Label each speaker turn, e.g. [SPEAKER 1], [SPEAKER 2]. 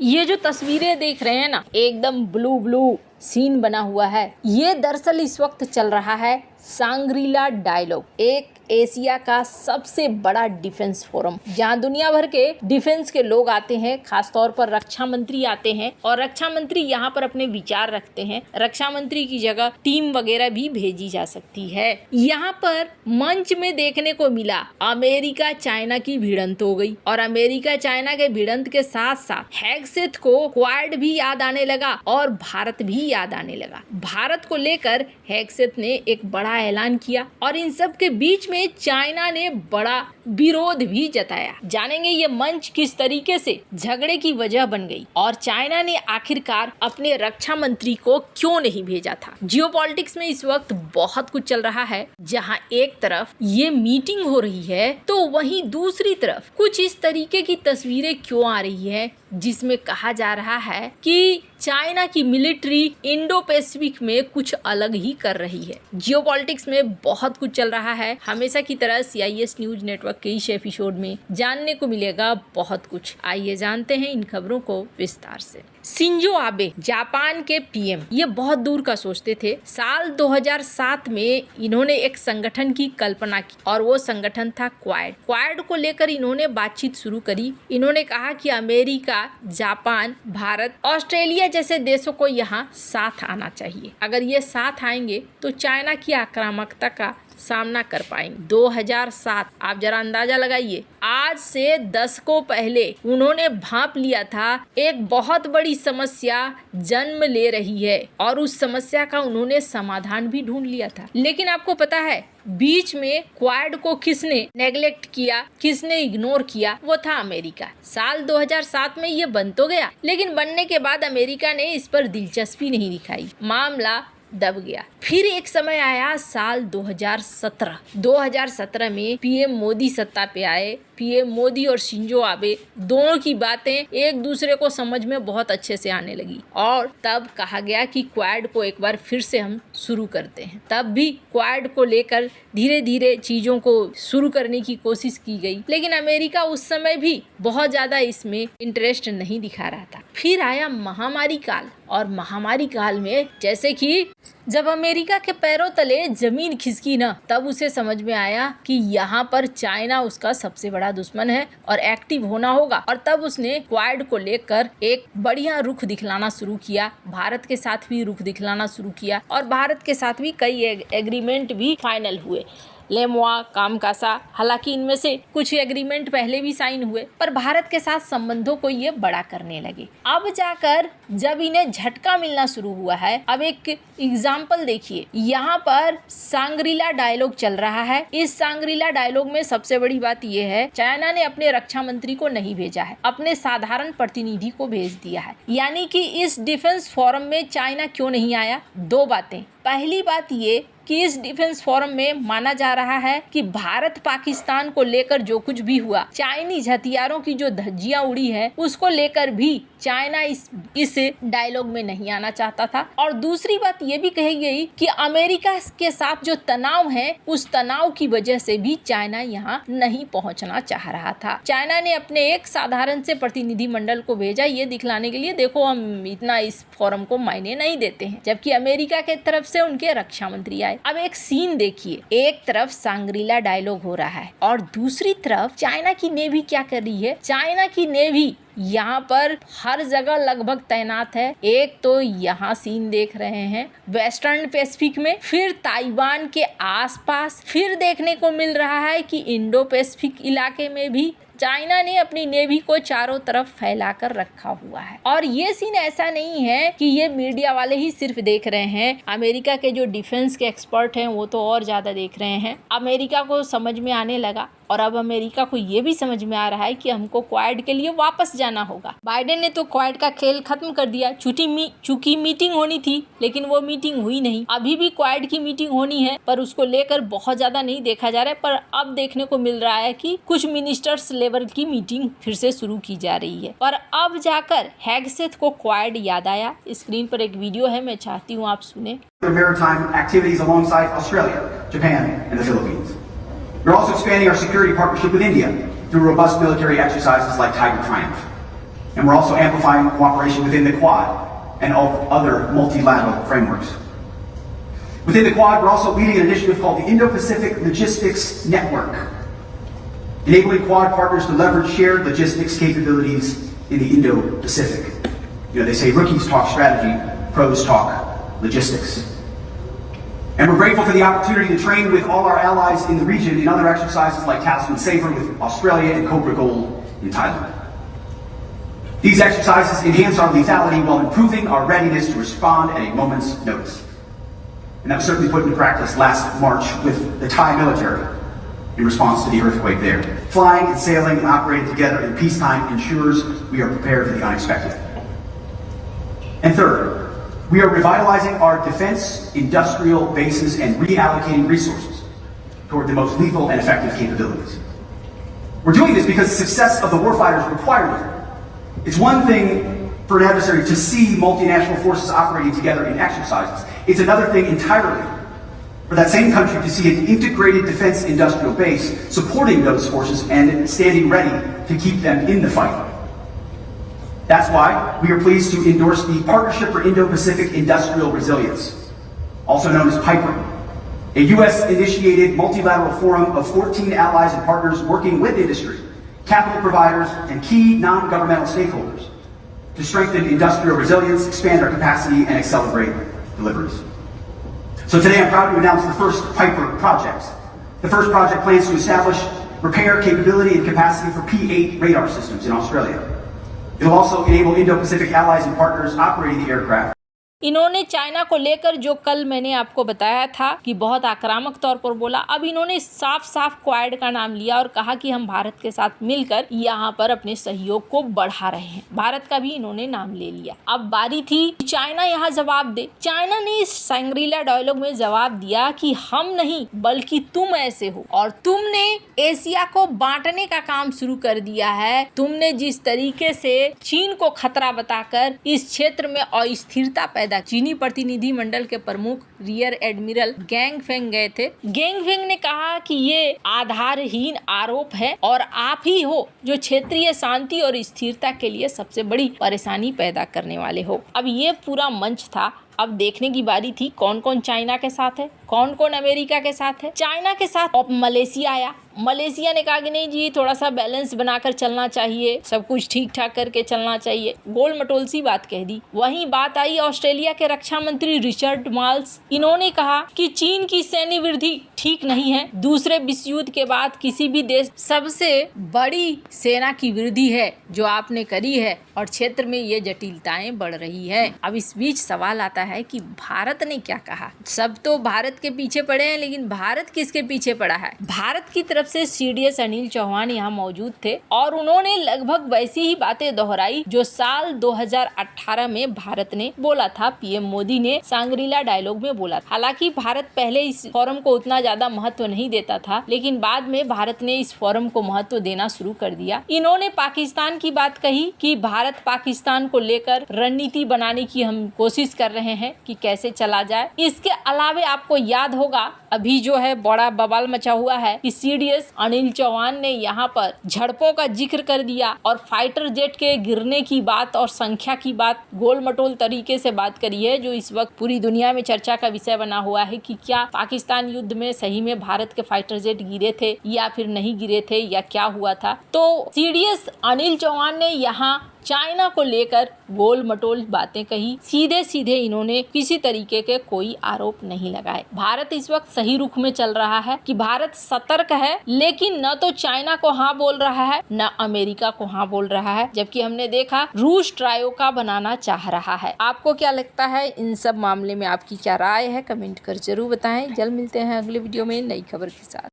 [SPEAKER 1] ये जो तस्वीरें देख रहे हैं ना, एकदम ब्लू ब्लू सीन बना हुआ है। ये दरअसल इस वक्त चल रहा है सांग्रीला डायलॉग, एक एशिया का सबसे बड़ा डिफेंस फोरम, जहां दुनिया भर के डिफेंस के लोग आते हैं। खासतौर पर रक्षा मंत्री आते हैं और रक्षा मंत्री यहाँ पर अपने विचार रखते हैं। रक्षा मंत्री की जगह टीम वगैरह भी भेजी जा सकती है। यहाँ पर मंच में देखने को मिला अमेरिका चाइना की भिड़ंत हो गई और अमेरिका चाइना के भिड़ंत के साथ साथ हेगसेथ को क्वाड भी याद आने लगा और भारत भी याद आने लगा। भारत को लेकर हेगसेथ ने एक बड़ा ऐलान किया और इन सब के बीच में चाइना ने बड़ा विरोध भी जताया। जानेंगे ये मंच किस तरीके से झगड़े की वजह बन गई और चाइना ने आखिरकार अपने रक्षा मंत्री को क्यों नहीं भेजा था। जियोपॉलिटिक्स में इस वक्त बहुत कुछ चल रहा है, जहां एक तरफ ये मीटिंग हो रही है तो वहीं दूसरी तरफ कुछ इस तरीके की तस्वीरें क्यों आ रही है, जिसमें कहा जा रहा है कि चाइना की मिलिट्री इंडो पैसिफिक में कुछ अलग ही कर रही है। जियोपॉलिटिक्स में बहुत कुछ चल रहा है। हमेशा की तरह CIS न्यूज नेटवर्क के इस एपिसोड में जानने को मिलेगा बहुत कुछ। आइए जानते हैं इन खबरों को विस्तार से। शिंजो आबे जापान के PM ये बहुत दूर का सोचते थे। साल 2007 में इन्होंने एक संगठन की कल्पना की और वो संगठन था क्वाड। क्वाड को लेकर इन्होंने बातचीत शुरू करी। इन्होंने कहा कि अमेरिका, जापान, भारत, ऑस्ट्रेलिया जैसे देशों को यहाँ साथ आना चाहिए। अगर ये साथ आएंगे तो चाइना की आक्रामकता का सामना कर पाएंगे। 2007, आप जरा अंदाजा लगाइए, आज से दशकों पहले उन्होंने भांप लिया था एक बहुत बड़ी समस्या जन्म ले रही है और उस समस्या का उन्होंने समाधान भी ढूंढ लिया था। लेकिन आपको पता है बीच में क्वाड को किसने नेग्लेक्ट किया, किसने इग्नोर किया? वो था अमेरिका। साल 2007 में ये बन तो गया, लेकिन बनने के बाद अमेरिका ने इस पर दिलचस्पी नहीं दिखाई, मामला दब गया। फिर एक समय आया साल 2017 में PM मोदी सत्ता पे आए। PM मोदी और शिंजो आबे दोनों की बातें एक दूसरे को समझ में बहुत अच्छे से आने लगी और तब कहा गया कि क्वाड को एक बार फिर से हम शुरू करते हैं। तब भी क्वाड को लेकर धीरे धीरे चीजों को शुरू करने की कोशिश की गई, लेकिन अमेरिका उस समय भी बहुत ज्यादा इसमें इंटरेस्ट नहीं दिखा रहा था। फिर आया महामारी काल और महामारी काल में जैसे कि जब अमेरिका के पैरों तले जमीन खिसकी ना, तब उसे समझ में आया कि यहाँ पर चाइना उसका सबसे बड़ा दुश्मन है और एक्टिव होना होगा। और तब उसने क्वाड को लेकर एक बढ़िया रुख दिखलाना शुरू किया। भारत के साथ भी रुख दिखलाना शुरू किया और भारत के साथ भी कई एग्रीमेंट भी फाइनल हुए। लेमुआ, कामकासा, हालांकि इनमें से कुछ एग्रीमेंट पहले भी साइन हुए, पर भारत के साथ संबंधों को ये बड़ा करने लगे। अब जाकर जब इन्हें झटका मिलना शुरू हुआ है, अब एक एग्जाम्पल देखिए, यहाँ पर सांग्रीला डायलॉग चल रहा है। इस सांग्रीला डायलॉग में सबसे बड़ी बात यह है, चाइना ने अपने रक्षा मंत्री को नहीं भेजा है, अपने साधारण प्रतिनिधि को भेज दिया है। यानी कि इस डिफेंस फोरम में चाइना क्यों नहीं आया? दो बातें। पहली बात ये कि इस डिफेंस फोरम में माना जा रहा है कि भारत पाकिस्तान को लेकर जो कुछ भी हुआ, चाइनीज हथियारों की जो धज्जियां उड़ी है, उसको लेकर भी चाइना इस डायलॉग में नहीं आना चाहता था। और दूसरी बात ये भी कही गई कि अमेरिका के साथ जो तनाव है, उस तनाव की वजह से भी चाइना यहाँ नहीं पहुँचना चाह रहा था। चाइना ने अपने एक साधारण से प्रतिनिधि मंडल को भेजा ये दिखलाने के लिए, देखो हम इतना इस फोरम को मायने नहीं देते हैं, जबकि अमेरिका के तरफ से उनके रक्षा मंत्री आए। अब एक सीन देखिए, एक तरफ सांग्रीला डायलॉग हो रहा है और दूसरी तरफ चाइना की नेवी क्या कर रही है? चाइना की नेवी यहाँ पर हर जगह लगभग तैनात है। एक तो यहाँ सीन देख रहे हैं वेस्टर्न पैसिफिक में, फिर ताइवान के आसपास, फिर देखने को मिल रहा है कि इंडो पैसिफिक इलाके में भी चाइना ने अपनी नेवी को चारों तरफ फैलाकर रखा हुआ है। और ये सीन ऐसा नहीं है कि ये मीडिया वाले ही सिर्फ देख रहे हैं, अमेरिका के जो डिफेंस के एक्सपर्ट हैं वो तो और ज्यादा देख रहे हैं। अमेरिका को समझ में आने लगा और अब अमेरिका को ये भी समझ में आ रहा है कि हमको क्वाड के लिए वापस जाना होगा। बाइडेन ने तो क्वाड का खेल खत्म कर दिया, चूंकि मीटिंग होनी थी, लेकिन वो मीटिंग हुई नहीं। अभी भी क्वाड की मीटिंग होनी है, पर उसको लेकर बहुत ज्यादा नहीं देखा जा रहा है। पर अब देखने को मिल रहा है कि कुछ मिनिस्टर्स लेवल की मीटिंग फिर से शुरू की जा रही है। पर अब जाकर हेगसेथ को क्वाड याद आया। स्क्रीन पर एक वीडियो है, मैं चाहती हूँ आप सुने।
[SPEAKER 2] Maritime activities alongside Australia, Japan, and the Philippines. We're also expanding our security partnership with India through robust military exercises like Tiger Triumph. And we're also amplifying cooperation within the Quad and other multilateral frameworks. Within the Quad, we're also leading an initiative called the Indo-Pacific Logistics Network, enabling Quad partners to leverage shared logistics capabilities in the Indo-Pacific. They say rookies talk strategy, pros talk logistics. And we're grateful for the opportunity to train with all our allies in the region in other exercises like Talisman Sabre with Australia and Cobra Gold in Thailand. These exercises enhance our lethality while improving our readiness to respond at a moment's notice. And that was certainly put into practice last March with the Thai military in response to the earthquake there. Flying and sailing and operating together in peacetime ensures we are prepared for the unexpected. And third, we are revitalizing our defense industrial bases and reallocating resources toward the most lethal and effective capabilities. We're doing this because the success of the warfighters requires it. It's one thing for an adversary to see multinational forces operating together in exercises. It's another thing entirely for that same country to see an integrated defense industrial base supporting those forces and standing ready to keep them in the fight. That's why we are pleased to endorse the Partnership for Indo-Pacific Industrial Resilience, also known as PIPER, a U.S.-initiated multilateral forum of 14 allies and partners working with industry, capital providers, and key non-governmental stakeholders to strengthen industrial resilience, expand our capacity, and accelerate deliveries. So today I'm proud to announce the first PIPER project. The first project plans to establish repair capability and capacity for P-8 radar systems in Australia. It will also enable Indo-Pacific allies and partners operating the aircraft.
[SPEAKER 1] इन्होंने China को लेकर जो कल मैंने आपको बताया था कि बहुत आक्रामक तौर पर बोला, अब इन्होंने साफ साफ क्वाड का नाम लिया और कहा कि हम भारत के साथ मिलकर यहाँ पर अपने सहयोग को बढ़ा रहे हैं। भारत का भी इन्होंने नाम ले लिया। अब बारी थी चाइना यहाँ जवाब दे। चाइना ने इस शंग्रीला डायलॉग में जवाब दिया कि हम नहीं बल्कि तुम ऐसे हो और तुमने एशिया को बांटने का काम शुरू कर दिया है। तुमने जिस तरीके से चीन को खतरा बताकर इस क्षेत्र में अस्थिरता पैदा, चीनी प्रतिनिधि मंडल के प्रमुख रियर एडमिरल गैंग फेंग गए थे। गैंग फेंग ने कहा कि ये आधारहीन आरोप है और आप ही हो जो क्षेत्रीय शांति और स्थिरता के लिए सबसे बड़ी परेशानी पैदा करने वाले हो। अब ये पूरा मंच था। अब देखने की बारी थी कौन कौन चाइना के साथ है, कौन कौन अमेरिका के साथ है। चाइना के साथ अब मलेशिया आया। मलेशिया ने कहा कि नहीं जी, थोड़ा सा बैलेंस बनाकर चलना चाहिए, सब कुछ ठीक ठाक करके चलना चाहिए, गोल मटोल सी बात कह दी। वहीं बात आई ऑस्ट्रेलिया के रक्षा मंत्री रिचर्ड मार्ल्स। इन्होंने कहा कि चीन की सैन्य वृद्धि ठीक नहीं है। दूसरे विश्व युद्ध के बाद किसी भी देश सबसे बड़ी सेना की वृद्धि है जो आपने करी है और क्षेत्र में ये जटिलताएं बढ़ रही है। अब इस बीच सवाल आता है कि भारत ने क्या कहा। सब तो भारत के पीछे पड़े हैं, लेकिन भारत किसके पीछे पड़ा है? भारत की तरफ से सीडीएस अनिल चौहान यहाँ मौजूद थे और उन्होंने लगभग वैसी ही बातें दोहराई जो साल 2018 में भारत ने बोला था, पीएम मोदी ने सांग्रीला डायलॉग में बोला। हालांकि भारत पहले इस फोरम को उतना ज्यादा महत्व नहीं देता था, लेकिन बाद में भारत ने इस फोरम को महत्व देना शुरू कर दिया। इन्होंने पाकिस्तान की बात कही कि भारत पाकिस्तान को लेकर रणनीति बनाने की हम कोशिश कर रहे हैं कि कैसे चला जाए। इसके अलावा आपको याद होगा अभी जो है बड़ा बवाल मचा हुआ है कि सीडीएस अनिल चौहान ने यहाँ पर झड़पों का जिक्र कर दिया और फाइटर जेट के गिरने की बात और संख्या की बात गोल मटोल तरीके से बात करी है, जो इस वक्त पूरी दुनिया में चर्चा का विषय बना हुआ है कि क्या पाकिस्तान युद्ध में सही में भारत के फाइटर जेट गिरे थे या फिर नहीं गिरे थे या क्या हुआ था। तो सीडीएस अनिल चौहान ने यहाँ चाइना को लेकर गोल मटोल बातें कही। सीधे सीधे इन्होंने किसी तरीके के कोई आरोप नहीं लगाए। भारत इस वक्त सही रुख में चल रहा है कि भारत सतर्क है, लेकिन न तो चाइना को हाँ बोल रहा है न अमेरिका को हाँ बोल रहा है, जबकि हमने देखा रूस ट्रायो का बनाना चाह रहा है। आपको क्या लगता है इन सब मामले में? आपकी क्या राय है? कमेंट कर जरूर बताएं। जल्द मिलते हैं अगले वीडियो में नई खबर के साथ।